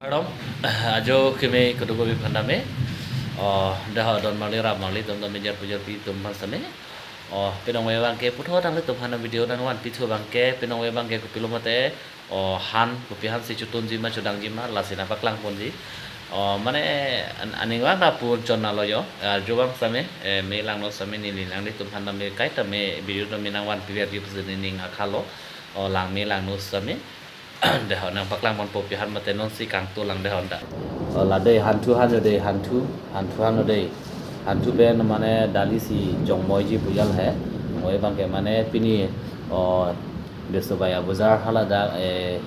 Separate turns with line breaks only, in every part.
Madam, ajo keme kudugo bi pandame. Dah don mali rap mali tum mejar pujar pi tum pasane. Pinong we bangke putho tang le tum hana video dan wan pitho bangke pinong we bangke ku pilomate han ku pi han si chutun ji ma chudang ji ma lasina paklang pon ji. Mane aning wang na pur chonna loyo jo bang same me lang no same ni lang le tum hana me kai ta me video no minang wan pi ri puzini ning akhalo lang me lang no same dehon nang paklang mon popi han mate non si kang tulang dehon da la dei hantu han dei hantu ben mane dali si jong moi ji pujal hai moi bang ke mane pini desobaya bazar hala da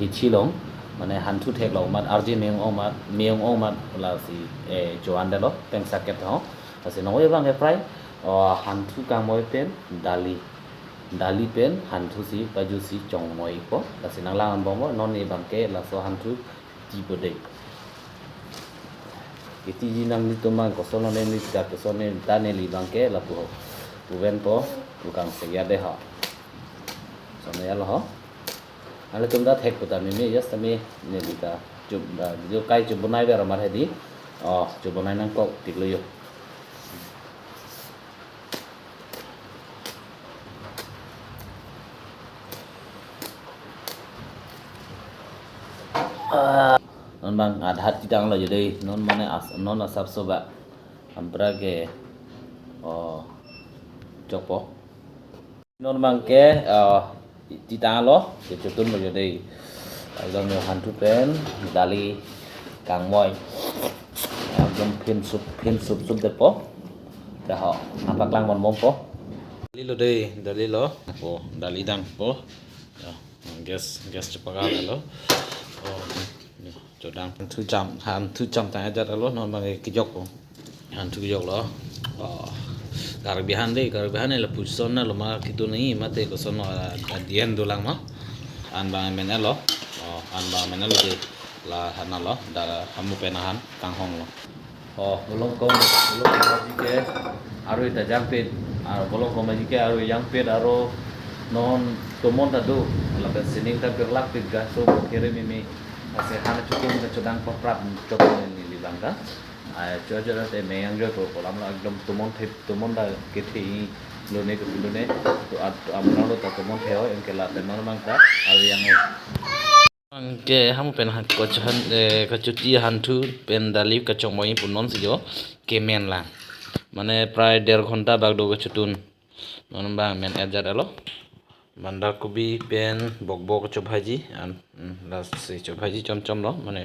hichilong mane hantu thek long mat arjin meong ong mat la si joan da lo peng saket ho ase noi bang ke prai hantu kang moi pen dali pen hantu si baju si chong moi ko la sinang lang bong non ni bangke la so hantu ti bodei iti jinang ni tomang ko sono ne ni ta ko sono ta ne li bangke la pu ven po tukang se ya de ha sono ya lo ho ale tum da thek puta me yes me ne li ta chub da jo kai chub bonai be ramar hedi chub bonai nang ko tik lo yo non bang adhat kitang la jadei non mane non asap soba ampra ke chopo non bang ke titang lo ke chutun lo jadei agam yo hantu pen dali kang moi agam pin sup depo da ho apak lang mon mom po dali lo po dali dang po gas cepaga lo Jodang han thu cham ta ja lo non bang ke jok han thu jok lo gar bihan la puson na lo ma kitu ni mate ko sono dien dulang ma an bang menelo an bang menelo de la hanalo da hamu penahan kang hong lo bolong ko ke aro ita jampe bolong ko ke aro yang pe aro non tomon tadu la sining ta berlak tiga so kere mimi ase hana chukum ka chodang paprap chokon ni libanga jojo te meyang jo to kolam la ekdom tumon da kethi lone ko lone to amna lo ta tumon theo en ke la te normal ta ar yang ke ham pen ha ko chan ka chuti hantu pen dalip ka chomoi punon sijo ke men la mane pray 1.5 ঘন্টা bagdo ko chutun non bang men ejar alo banda kobi pen bok chop bhaji an la se chop bhaji chom lo mane